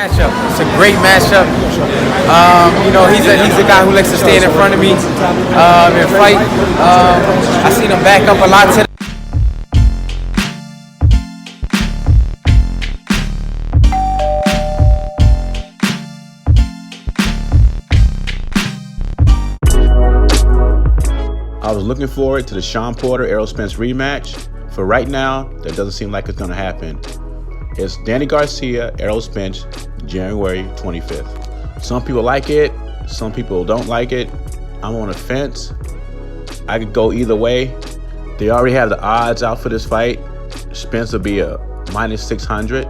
Matchup. It's a great matchup. He's a guy who likes to stand in front of me and fight. I seen him back up a lot today. I was looking forward to the Sean Porter-Errol Spence rematch. For right now, that doesn't seem like it's going to happen. It's Danny Garcia, Errol Spence, January 25th. Some people like it, some people don't like it. I'm on the fence. I could go either way. They already have the odds out for this fight. Spence will be a minus 600.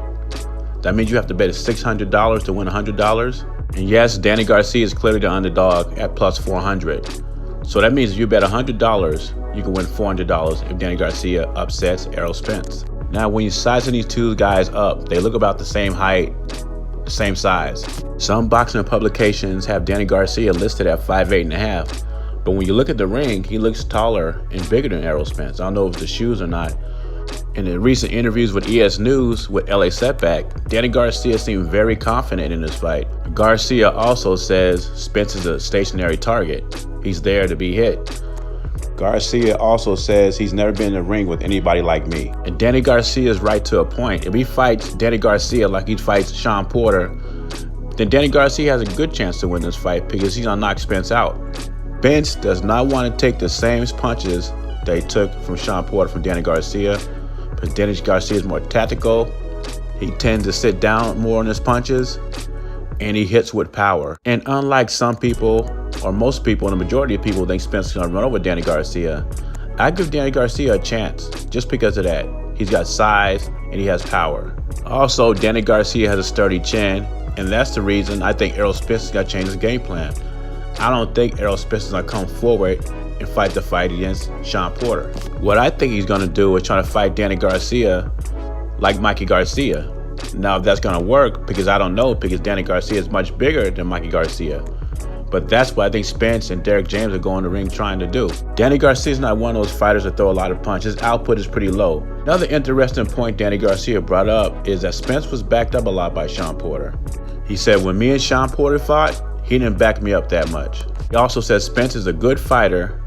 That means you have to bet $600 to win $100. And yes, Danny Garcia is clearly the underdog at plus 400. So that means if you bet $100, you can win $400 if Danny Garcia upsets Errol Spence. Now, when you're sizing these two guys up, they look about the same height, the same size. Some boxing publications have Danny Garcia listed at 5'8.5", but when you look at the ring, he looks taller and bigger than Errol Spence. I don't know if it's the shoes or not. In the recent interviews with ES News with LA Setback, Danny Garcia seemed very confident in this fight. Garcia also says Spence is a stationary target. He's there to be hit. Garcia also says he's never been in the ring with anybody like me. And Danny Garcia is right to a point. If he fights Danny Garcia like he fights Sean Porter, then Danny Garcia has a good chance to win this fight because he's gonna knock Spence out. Spence does not want to take the same punches they took from Sean Porter from Danny Garcia, because Danny Garcia is more tactical. He tends to sit down more on his punches, and he hits with power. And unlike some people, or most people, and the majority of people think Spence is gonna run over Danny Garcia, I give Danny Garcia a chance just because of that. He's got size and he has power. Also, Danny Garcia has a sturdy chin, and that's the reason I think Errol Spence is gonna change his game plan. I don't think Errol Spence is gonna come forward and fight the fight against Sean Porter. What I think he's gonna do is try to fight Danny Garcia like Mikey Garcia. Now, if that's gonna work, because I don't know, because Danny Garcia is much bigger than Mikey Garcia. But that's what I think Spence and Derek James are going in the ring trying to do. Danny Garcia is not one of those fighters that throw a lot of punches. His output is pretty low. Another interesting point Danny Garcia brought up is that Spence was backed up a lot by Sean Porter. He said when me and Sean Porter fought, he didn't back me up that much. He also said Spence is a good fighter,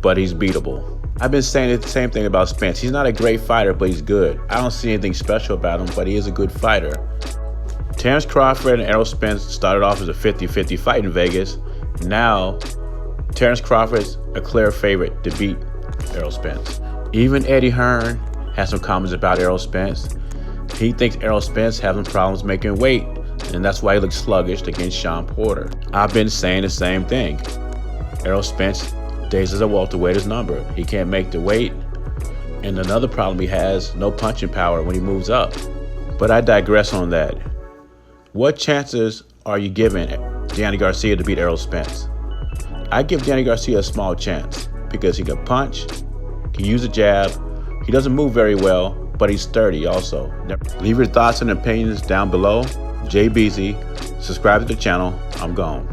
but he's beatable. I've been saying the same thing about Spence. He's not a great fighter, but he's good. I don't see anything special about him, but he is a good fighter. Terrence Crawford and Errol Spence started off as a 50-50 fight in Vegas. Now, Terrence Crawford's a clear favorite to beat Errol Spence. Even Eddie Hearn has some comments about Errol Spence. He thinks Errol Spence having problems making weight, and that's why he looks sluggish against Sean Porter. I've been saying the same thing. Errol Spence days as a welterweight is numbered. He can't make the weight, and another problem he has, no punching power when he moves up. But I digress on that. What chances are you giving Danny Garcia to beat Errol Spence? I give Danny Garcia a small chance because he can punch, can use a jab. He doesn't move very well, but he's sturdy also. Leave your thoughts and opinions down below. JBZ, subscribe to the channel. I'm gone.